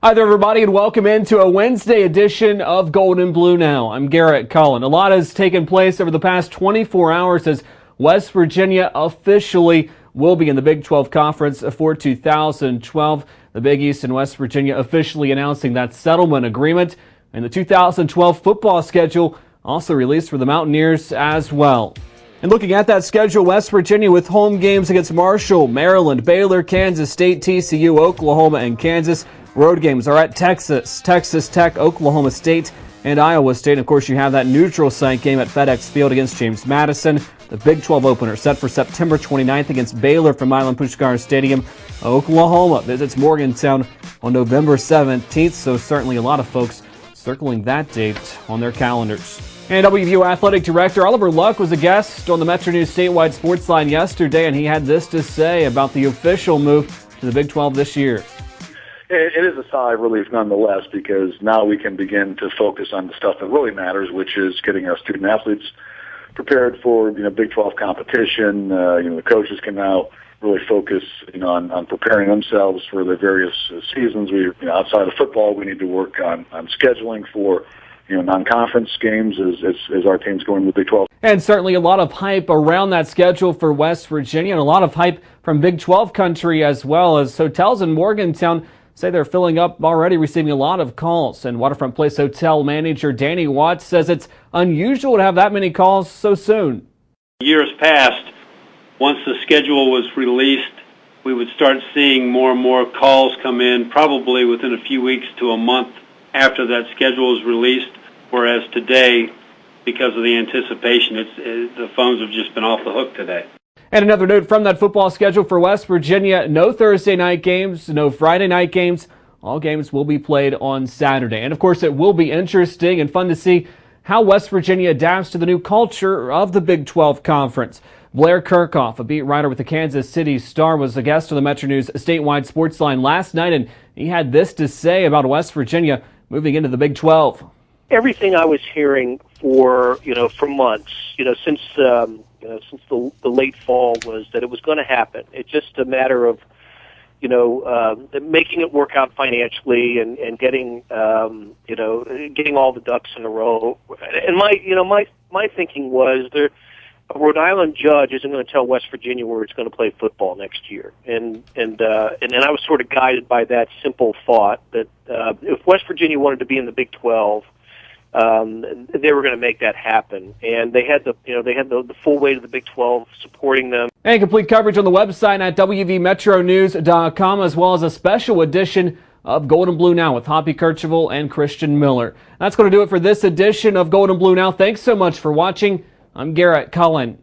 Hi there, everybody, and welcome into a Wednesday edition of Gold and Blue Now. I'm Garrett Cullen. A lot has taken place over the past 24 hours as West Virginia officially will be in the Big 12 Conference for 2012. The Big East and West Virginia officially announcing that settlement agreement, and the 2012 football schedule also released for the Mountaineers as well. And looking at that schedule, West Virginia with home games against Marshall, Maryland, Baylor, Kansas State, TCU, Oklahoma, and Kansas. Road games are at Texas, Texas Tech, Oklahoma State, and Iowa State. And of course, you have that neutral site game at FedEx Field against James Madison. The Big 12 opener set for September 29th against Baylor from Milan Puskar Stadium. Oklahoma visits Morgantown on November 17th, so certainly a lot of folks circling that date on their calendars. And WVU Athletic Director Oliver Luck was a guest on the Metro News statewide sports line yesterday, and he had this to say about the official move to the Big 12 this year. It is a sigh of relief nonetheless, because now we can begin to focus on the stuff that really matters, which is getting our student athletes prepared for Big 12 competition. The coaches can now really focus on preparing themselves for the various seasons. Outside of football, we need to work on scheduling for non-conference games as our team's going to the Big 12. And certainly a lot of hype around that schedule for West Virginia, and a lot of hype from Big 12 country as well, as hotels in Morgantown say they're filling up already, receiving a lot of calls. And Waterfront Place Hotel manager Danny Watts says it's unusual to have that many calls so soon. Years past, once the schedule was released, we would start seeing more and more calls come in, probably within a few weeks to a month after that schedule is released, whereas today, because of the anticipation, the phones have just been off the hook today. And another note from that football schedule for West Virginia: no Thursday night games, no Friday night games. All games will be played on Saturday. And of course, it will be interesting and fun to see how West Virginia adapts to the new culture of the Big 12 Conference. Blair Kirchhoff, a beat writer with the Kansas City Star, was a guest on the Metro News statewide sports line last night, and he had this to say about West Virginia moving into the Big 12. Everything I was hearing for months, since the late fall, was that it was going to happen. It's just a matter of making it work out financially and getting getting all the ducks in a row. And my thinking was a Rhode Island judge isn't going to tell West Virginia where it's going to play football next year, and I was sort of guided by that simple thought that if West Virginia wanted to be in the Big 12, they were going to make that happen, and they had the full weight of the Big 12 supporting them. And complete coverage on the website at WVMetroNews.com, as well as a special edition of Gold and Blue Now with Hoppy Kercheval and Christian Miller. That's going to do it for this edition of Gold and Blue Now. Thanks so much for watching. I'm Garrett Cullen.